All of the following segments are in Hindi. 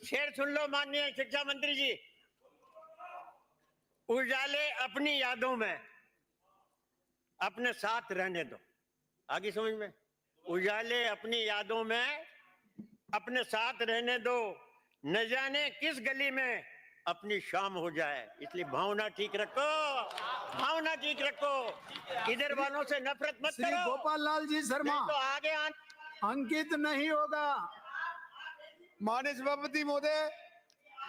शेर सुन लो माननीय शिक्षा मंत्री जी। उजाले अपनी यादों में अपने साथ रहने दो। आगे समझ में? उजाले अपनी यादों में अपने साथ रहने दो, न जाने किस गली में अपनी शाम हो जाए। इसलिए भावना ठीक रखो, भावना ठीक रखो, इधर वालों से नफरत मत श्री करो। गोपाल लाल जी शर्मा तो आगे अंकित नहीं होगा। माननीय सभापति महोदय,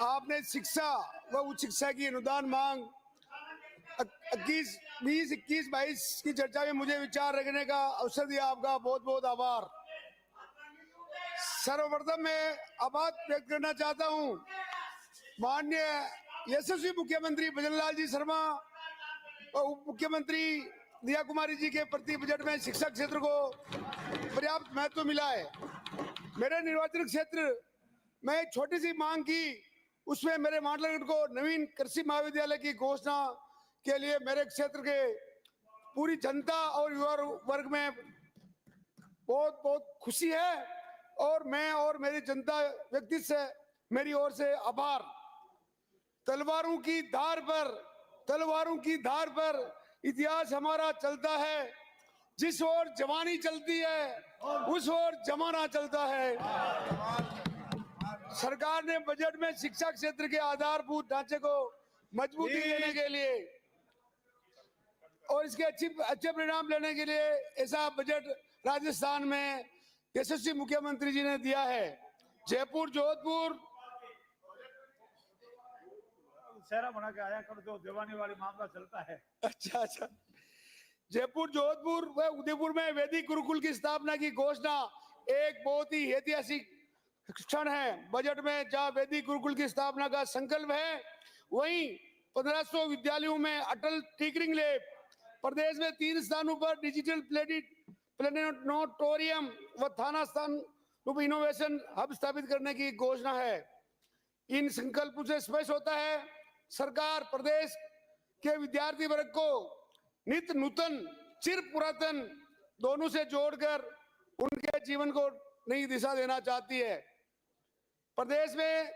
आपने शिक्षा व उच्च शिक्षा की अनुदान मांग 2021 की चर्चा में मुझे विचार रखने का अवसर दिया। आपका बहुत बहुत आभार। सर्वप्रथम मैं आभार व्यक्त करना चाहता हूं माननीय यशस्वी मुख्यमंत्री भजन लाल जी शर्मा और उप मुख्यमंत्री दिया कुमारी जी के प्रति बजट में शिक्षा क्षेत्र को पर्याप्त महत्व मिला है। मेरे निर्वाचन क्षेत्र में एक छोटी सी मांग की, उसमें मेरे मांडलगढ़ को नवीन कृषि महाविद्यालय की घोषणा के लिए मेरे क्षेत्र के पूरी जनता और युवा वर्ग में बहुत बहुत खुशी है और मैं और मेरी जनता व्यक्ति से मेरी ओर से आभार। तलवारों की धार पर इतिहास हमारा चलता है, जिस ओर जवानी चलती है उस ओर जमाना चलता है। सरकार ने बजट में शिक्षा क्षेत्र के आधारभूत ढांचे को मजबूती देने के लिए और इसके अच्छे परिणाम लेने के लिए ऐसा बजट राजस्थान में यशस्वी मुख्यमंत्री जी ने दिया है। जयपुर जोधपुर शहरा बना के आया कर, जो दीवानी वाली मामला चलता है। अच्छा। जयपुर जोधपुर व उदयपुर में वैदिक गुरुकुल की स्थापना की घोषणा एक बहुत ही ऐतिहासिक क्षण है। बजट में जहां वैदिक गुरुकुल की स्थापना का संकल्प है, वहीं 1500 विद्यालयों में अटल टिंकरिंग लैब, प्रदेश में 3 स्थानों पर डिजिटल प्लेनेटोरियम व थाना स्थान इनोवेशन हब स्थापित करने की घोषणा है। इन संकल्पों से स्पष्ट होता है सरकार प्रदेश के विद्यार्थी वर्ग को नित्य नूतन चिर पुरातन दोनों से जोड़कर उनके जीवन को नई दिशा देना चाहती है। प्रदेश में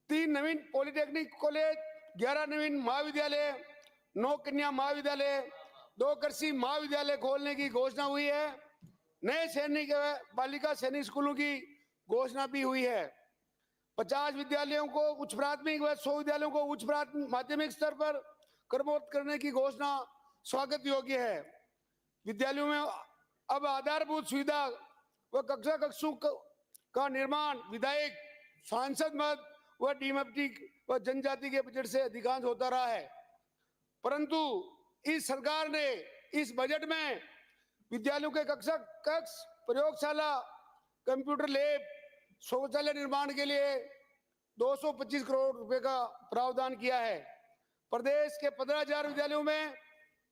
3 नवीन पॉलिटेक्निक कॉलेज, 11 नवीन महाविद्यालय, 9 कन्या महाविद्यालय, 2 कृषि महाविद्यालय खोलने की घोषणा हुई है। नए सैनिक बालिका सैनिक स्कूलों की घोषणा भी हुई है। 50 विद्यालयों को उच्च प्राथमिक व 100 विद्यालयों को उच्च माध्यमिक स्तर पर क्रमबद्ध करने की घोषणा स्वागत योग्य है। विद्यालयों में अब आधारभूत सुविधा व कक्षों का निर्माण विधायक, सांसद मद व डीएमएफटी व जनजाति के बजट से अधिकांश होता रहा है, परंतु इस सरकार ने इस बजट में विद्यालयों के कक्ष, प्रयोगशाला, कंप्यूटर लैब, शौचालय निर्माण के लिए 225 करोड़ रुपए का प्रावधान किया है। प्रदेश के 15,000 विद्यालयों में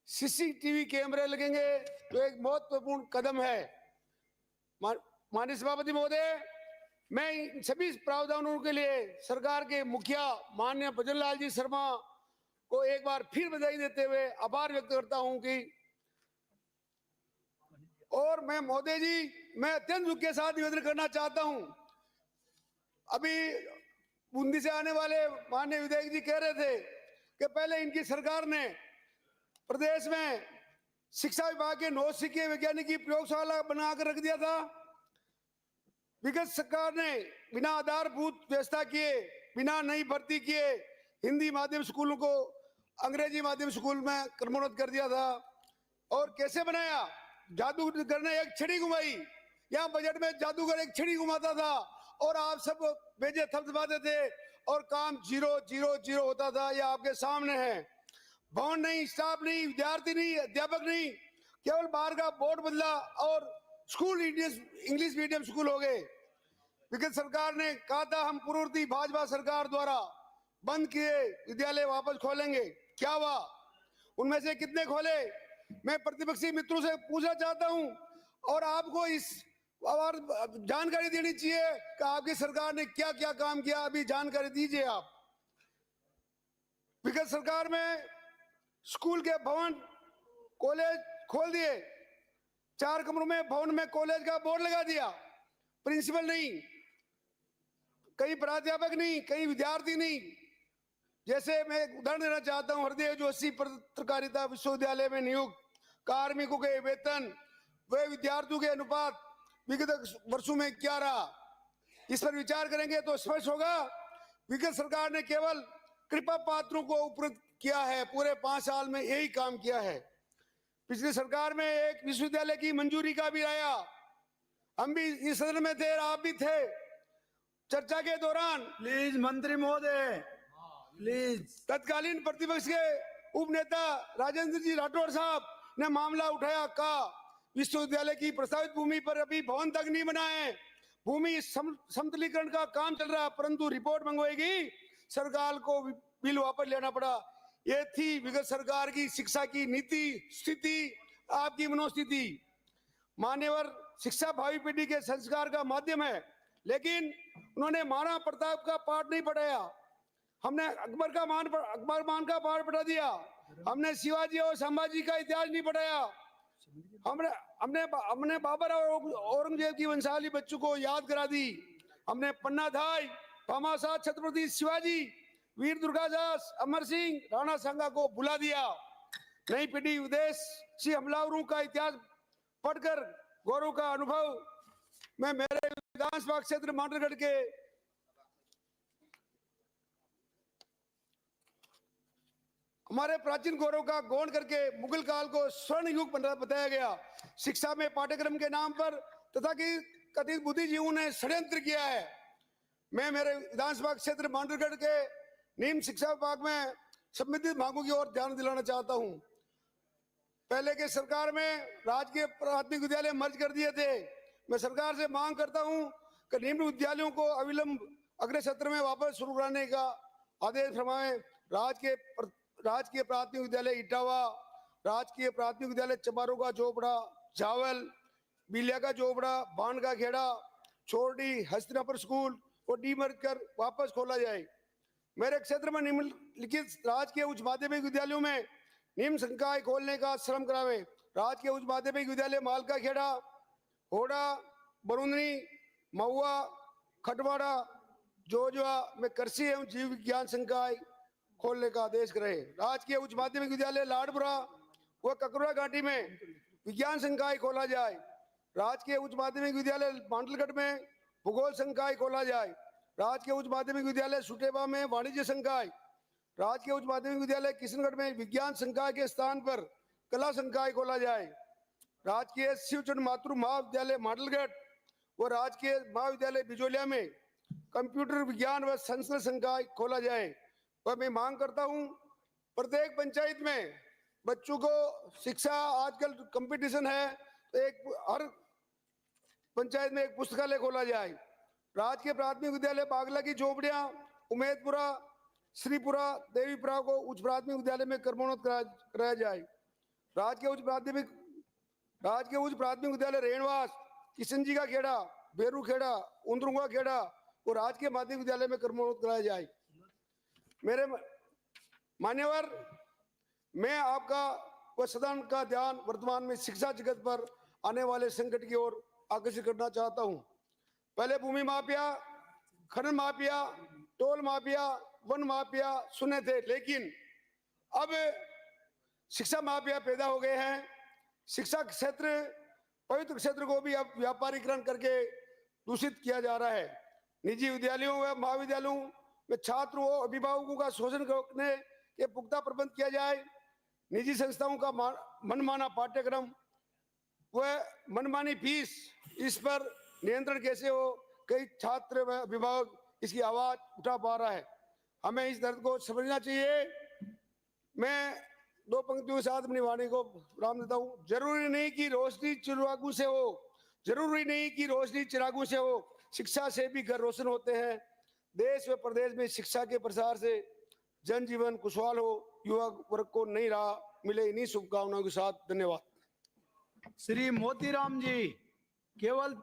सीसीटीवी कैमरे लगेंगे, तो एक महत्वपूर्ण कदम है। माननीय सभापति महोदय, मैं इन सभी प्रावधानों के लिए सरकार के मुखिया माननीय भजन लाल जी शर्मा को एक बार फिर बधाई देते हुए आभार व्यक्त करता हूं कि और मैं महोदय जी, मैं अत्यंत दुख के साथ निवेदन करना चाहता हूं। अभी बूंदी से आने वाले माननीय विधायक जी कह रहे थे कि पहले इनकी सरकार ने प्रदेश में शिक्षा विभाग के नौसिखिए वैज्ञानिकी प्रयोगशाला बनाकर रख दिया था। विगत सरकार ने बिना आधारभूत व्यवस्था किए, बिना नई भर्ती किए हिंदी माध्यम स्कूलों को अंग्रेजी माध्यम स्कूल में क्रमोन्नत कर दिया था। और कैसे बनाया? जादूगर ने एक छड़ी घुमाई। यहाँ बजट में जादूगर एक छड़ी घुमाता था और आप सब भेजे थपथपाते थे और काम 0 होता था। यह आपके सामने है। भवन नहीं, स्टाफ नहीं, विद्यार्थी नहीं, अध्यापक नहीं, केवल बाहर का बोर्ड बदला और स्कूल इंग्लिश मीडियम स्कूल हो गए। विगत सरकार ने कहा था हम पूर्ववर्ती भाजपा सरकार द्वारा बंद किए विद्यालय वापस खोलेंगे। क्या हुआ? उनमें से कितने खोले? मैं प्रतिपक्षी मित्रों से पूछना चाहता हूं और आपको इस और जानकारी देनी चाहिए कि आपकी सरकार ने क्या क्या काम किया। अभी जानकारी दीजिए आप। विगत सरकार में स्कूल के भवन कॉलेज खोल दिए, 4 कमरों में भवन में कॉलेज का बोर्ड लगा दिया, प्रिंसिपल नहीं, कई प्राध्यापक नहीं, कई विद्यार्थी नहीं। जैसे मैं एक उदाहरण देना चाहता हूं, हरदेव जोशी पत्रकारिता विश्वविद्यालय में नियुक्त कार्मिकों के वेतन वे विद्यार्थियों के अनुपात विगत वर्षों में क्या रहा, इस पर विचार करेंगे तो स्पष्ट होगा। विगत सरकार ने केवल कृपा पात्रों को उपलब्ध किया है, पूरे 5 साल में यही काम किया है। पिछली सरकार में एक विश्वविद्यालय की मंजूरी का भी आया, हम भी इस सदन में थे, आप भी थे। चर्चा के दौरान प्लीज मंत्री महोदय, प्लीज। तत्कालीन प्रतिपक्ष के उपनेता राजेंद्र जी राठौड़ साहब ने मामला उठाया, कहा विश्वविद्यालय की प्रस्तावित भूमि पर अभी भवन तक नहीं बना है, भूमि समतलीकरण का काम चल रहा, परंतु रिपोर्ट मंगवाएगी, सरकार को बिल वापस लेना पड़ा। ये थी विगत सरकार की शिक्षा की नीति स्थिति, आपकी मनोस्थिति। मान्यवर शिक्षा भावी पीढ़ी के संस्कार का माध्यम है, लेकिन उन्होंने महाराणा प्रताप का पाठ नहीं पढ़ाया, हमने अकबर मान का पाठ पढ़ा दिया, हमने शिवाजी और संभाजी का इतिहास नहीं पढ़ाया, हमने बाबर और औरंगजेब की वंशावली बच्चों को याद करा दी, हमने पन्ना धाई, भामाशाह, छत्रपति शिवाजी, वीर दुर्गादास, अमर सिंह, राणा सांगा को भुला दिया। नई पीढ़ी विदेशी हमलावरों का इतिहास पढ़कर गौरव का अनुभव मैं मेरे विधानसभा क्षेत्र मांडरगढ़ के हमारे प्राचीन गौरव का गौण करके मुगल काल को स्वर्ण युग बताया गया। शिक्षा में पाठ्यक्रम के नाम पर तथा कि कथित बुद्धिजीवियों ने षड्यंत्र किया है। मैं मेरे विधानसभा क्षेत्र मांडरगढ़ के निम्न शिक्षा विभाग में संबंधित मांगों की ओर ध्यान दिलाना चाहता हूं। पहले के सरकार में राजकीय प्राथमिक विद्यालय मर्ज कर दिए थे। मैं सरकार से मांग करता हूं कि निम्न विद्यालयों को अविलंब अगले सत्र में वापस शुरू कराने का आदेश फरमाएं। राजकीय प्राथमिक विद्यालय इटावा, राजकीय प्राथमिक विद्यालय चमारों का चोपड़ा, जावल, बिलिया का चोपड़ा, बाण का खेड़ा, छोरडी, हस्तिनापुर स्कूल को डीमर्ज कर वापस खोला जाए। मेरे क्षेत्र में निम्नलिखित राजकीय उच्च माध्यमिक विद्यालयों में निम्न संकाय खोलने का श्रम करावे। राजकीय उच्च माध्यमिक विद्यालय मालका खेड़ा, होड़ा, बरुंदनी, महुआ, खटवाड़ा, जोजवा में कृषि एवं जीव विज्ञान संकाय खोलने का आदेश करे। राजकीय उच्च माध्यमिक विद्यालय लाडपुरा व ककरुआ घाटी में विज्ञान संकाय खोला जाए। राजकीय उच्च माध्यमिक विद्यालय मांडलगढ़ में भूगोल संकाय खोला जाए। राजकीय उच्च माध्यमिक विद्यालय सुटेबा में वाणिज्य संकाय। राजकीय उच्च माध्यमिक विद्यालय किशनगढ़ में विज्ञान संकाय के स्थान पर कला संकाय खोला जाए। राजकीय शिवचंद मातृ महाविद्यालय मांडलगढ़ व राजकीय महाविद्यालय बिजोलिया में कंप्यूटर विज्ञान व संस्कृत संकाय खोला जाए। वह मैं मांग करता हूं प्रत्येक पंचायत में बच्चों को शिक्षा, आजकल कंपटीशन है, तो हर पंचायत में एक पुस्तकालय खोला जाए। राजकीय प्राथमिक विद्यालय बागला की झोपड़ियां, उमेदपुरा, श्रीपुरा, देवीपुरा को उच्च प्राथमिक विद्यालय में क्रमोन्नत कराया जाए। राजकीय उच्च प्राथमिक विद्यालय रेणवास, किशनजी का खेड़ा, बेरू खेड़ा, उंदरुंगा खेड़ा को राजकीय माध्यमिक विद्यालय में क्रमोन्नत कराया जाए। मेरे मान्यवर, मैं आपका व सदन का ध्यान वर्तमान में शिक्षा जगत पर आने वाले संकट की ओर आकर्षित करना चाहता हूं। पहले भूमि माफिया, खनन mafia, toll mafia, one mafia सुने थे, लेकिन अब शिक्षा माफिया पैदा हो गए हैं। शिक्षा क्षेत्र, पवित्र क्षेत्र को भी अब व्यापारीकरण करके दूषित किया जा रहा है। निजी विद्यालयों व महाविद्यालयों में छात्रों व अभिभावकों का शोषण रोकने के पुख्ता प्रबंध किया जाए। निजी संस्थाओं का मनमाना पाठ्यक्रम व मनमानी फीस, इस पर नियंत्रण कैसे हो, कई छात्र व अभिभावक इसकी आवाज उठा पा रहा है। हमें इस दर्द को समझना चाहिए। मैं 2 पंक्तियों के साथ अपनी वाणी को विराम देता हूँ। जरूरी नहीं कि रोशनी चिरागों से हो, जरूरी नहीं कि रोशनी चिरागों से हो, शिक्षा से भी घर रोशन होते हैं। देश व प्रदेश में शिक्षा के प्रसार से जनजीवन खुशहाल हो, युवा वर्ग को नई राह मिले। इन्हीं शुभकामनाओं के साथ धन्यवाद। श्री मोतीराम जी, केवल